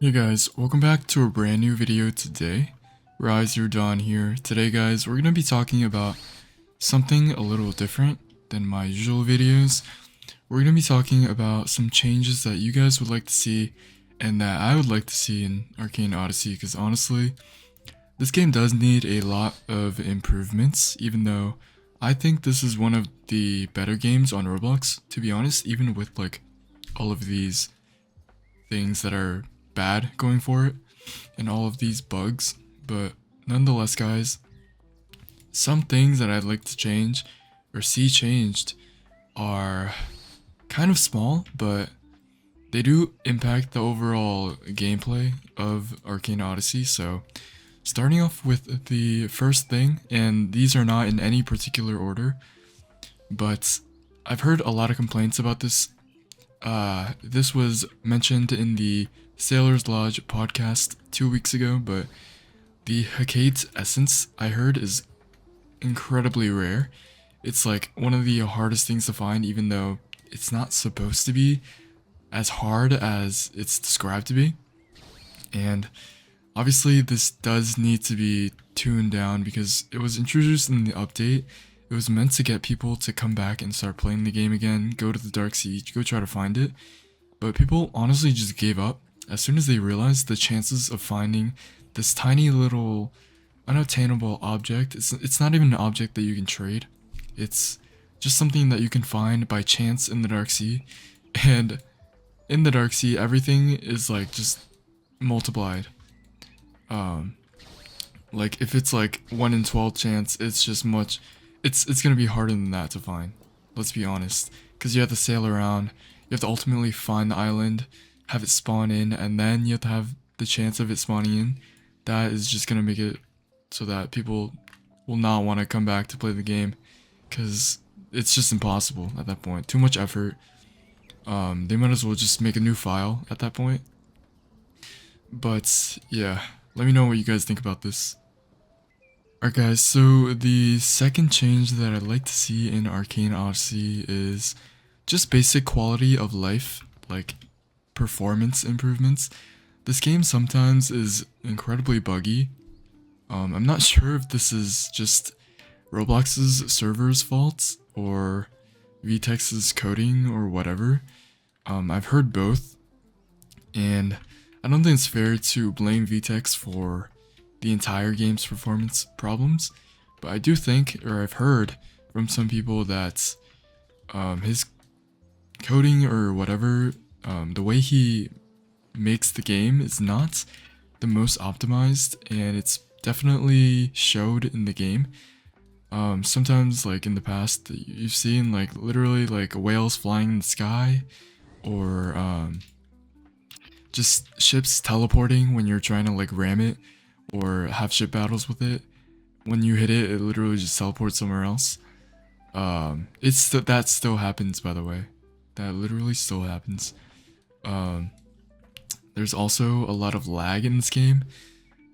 Hey guys, welcome back to a brand new video today. Rise Your Dawn here. Today guys, we're going to be talking about something a little different than my usual videos. We're going to be talking about some changes that you guys would like to see and that I would like to see in Arcane Odyssey, because honestly, this game does need a lot of improvements, even though I think this is one of the better games on Roblox, to be honest, even with like all of these things that are bad going for it and all of these bugs. But nonetheless guys, some things that I'd like to change or see changed are kind of small, but they do impact the overall gameplay of Arcane Odyssey. So starting off with the first thing, and these are not in any particular order, but I've heard a lot of complaints about this. This was mentioned in the Sailor's Lodge podcast 2 weeks ago, but the Hcat Essence I heard is incredibly rare. It's like one of the hardest things to find, even though it's not supposed to be as hard as it's described to be. And obviously this does need to be tuned down because it was introduced in the update. It was meant to get people to come back and start playing the game again, go to the Dark Siege, go try to find it. But people honestly just gave up as soon as they realized the chances of finding this tiny little unattainable object. It's not even an object that you can trade. It's just something that you can find by chance in the Dark Sea. And in the Dark Sea, everything is like just multiplied. Like if it's like 1 in 12 chance, it's just much. It's gonna be harder than that to find. Let's be honest, because you have to sail around. You have to ultimately find the island, have it spawn in, and then you have to have the chance of it spawning in. That is just gonna make it so that people will not want to come back to play the game, because it's just impossible at that point. Too much effort. They might as well just make a new file at that point. But yeah, let me know what you guys think about this. Alright guys, so the second change that I'd like to see in Arcane Odyssey is just basic quality of life, like performance improvements. This game sometimes is incredibly buggy. I'm not sure if this is just Roblox's server's fault or VTex's coding or whatever. I've heard both, and I don't think it's fair to blame VTex for the entire game's performance problems, but I do think, or I've heard from some people that his coding or whatever, the way he makes the game is not the most optimized, and it's definitely showed in the game. Sometimes, like in the past, you've seen like literally like whales flying in the sky, or just ships teleporting when you're trying to like ram it or have ship battles with it. When you hit it, it literally just teleports somewhere else. That still happens, by the way. That literally still happens. There's also a lot of lag in this game.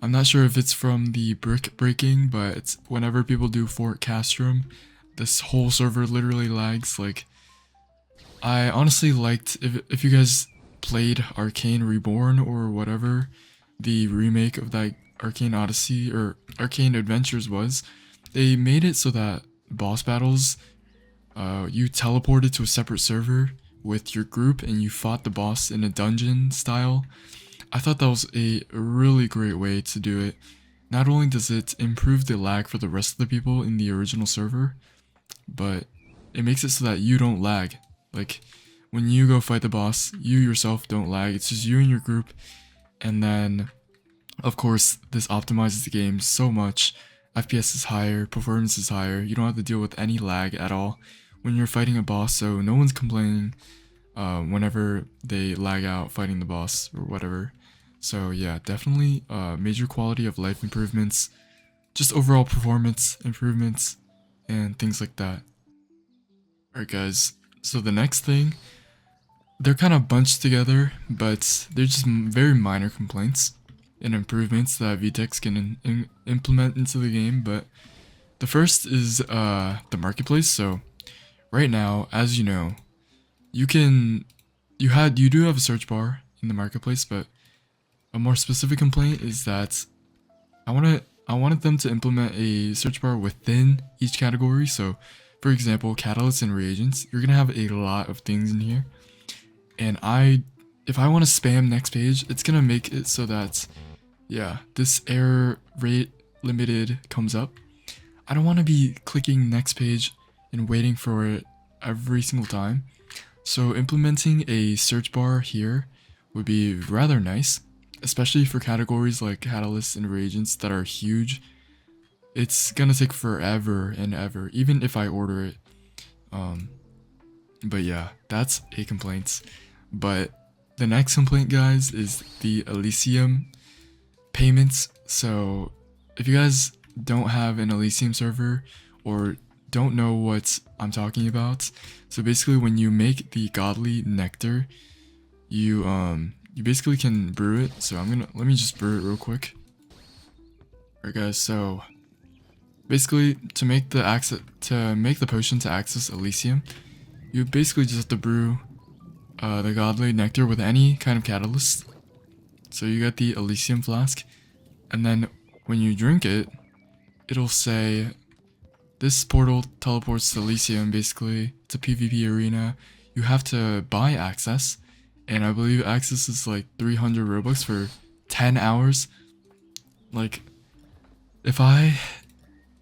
I'm not sure if it's from the brick breaking, but it's whenever people do Fort Castrum, this whole server literally lags. Like, I honestly liked, if you guys played Arcane Reborn or whatever the remake of that Arcane Odyssey or Arcane Adventures was, they made it so that boss battles, you teleported to a separate server with your group and you fought the boss in a dungeon style. I thought that was a really great way to do it. Not only does it improve the lag for the rest of the people in the original server, but it makes it so that you don't lag. Like, when you go fight the boss, you yourself don't lag. It's just you and your group. And then, of course, this optimizes the game so much. FPS is higher, performance is higher. You don't have to deal with any lag at all when you're fighting a boss, so no one's complaining whenever they lag out fighting the boss or whatever. So yeah, definitely major quality of life improvements, just overall performance improvements, and things like that. Alright guys, so the next thing, they're kind of bunched together, but they're just very minor complaints and improvements that VTex can implement into the game. But the first is the marketplace. So right now, as you know, you do have a search bar in the marketplace, but A more specific complaint is that I wanted them to implement a search bar within each category. So, for example, catalysts and reagents, you're gonna have a lot of things in here, and if I want to spam next page, it's gonna make it so that, yeah, this error rate limited comes up. I don't want to be clicking next page and waiting for it every single time. So implementing a search bar here would be rather nice, especially for categories like catalysts and reagents that are huge. It's gonna take forever and ever, even if I order it. But yeah, that's a complaint. But the next complaint, guys, is the Elysium payments. So if you guys don't have an Elysium server or don't know what I'm talking about, so basically when you make the godly nectar, you basically can brew it. So let me just brew it real quick. Alright guys, so basically to make the potion to access Elysium, you basically just have to brew the godly nectar with any kind of catalyst. So you get the Elysium flask, and then when you drink it, it'll say this portal teleports to Elysium. Basically, it's a PvP arena. You have to buy access, and I believe access is like 300 Robux for 10 hours. Like, if I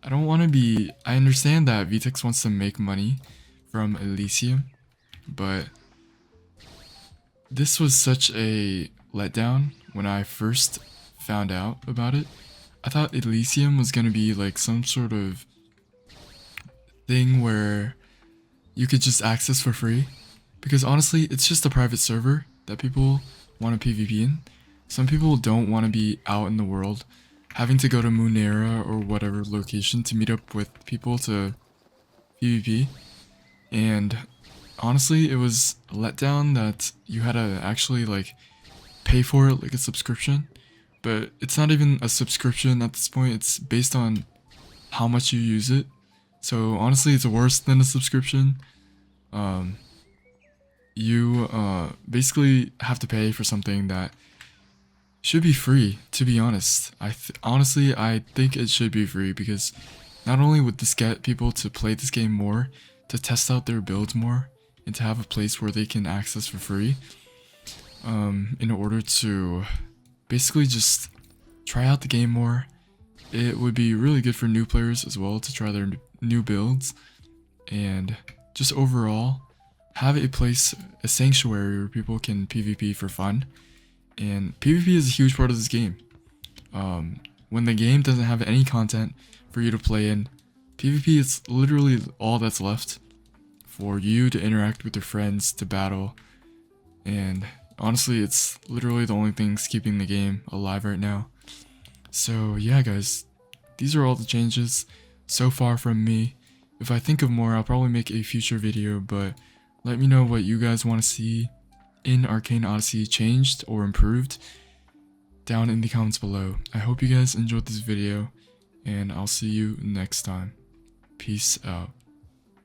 don't want to be... I understand that VTEX wants to make money from Elysium, but this was such a letdown when I first found out about it. I thought Elysium was gonna be like some sort of thing where you could just access for free, because honestly, it's just a private server that people want to PvP in. Some people don't want to be out in the world, having to go to Munera or whatever location to meet up with people to PvP. And honestly, it was a letdown that you had to actually like pay for it like a subscription. But it's not even a subscription at this point, it's based on how much you use it. So honestly, it's worse than a subscription. You basically have to pay for something that should be free, to be honest. Honestly, I think it should be free, because not only would this get people to play this game more, to test out their builds more, and to have a place where they can access for free, in order to basically just try out the game more. It would be really good for new players as well to try their new builds, and just overall have a place, a sanctuary where people can PvP for fun. And PvP is a huge part of this game. When the game doesn't have any content for you to play in, PvP is literally all that's left for you to interact with your friends, to battle, and honestly, it's literally the only things keeping the game alive right now. So yeah, guys, these are all the changes so far from me. If I think of more, I'll probably make a future video, but let me know what you guys want to see in Arcane Odyssey changed or improved down in the comments below. I hope you guys enjoyed this video, and I'll see you next time. Peace out.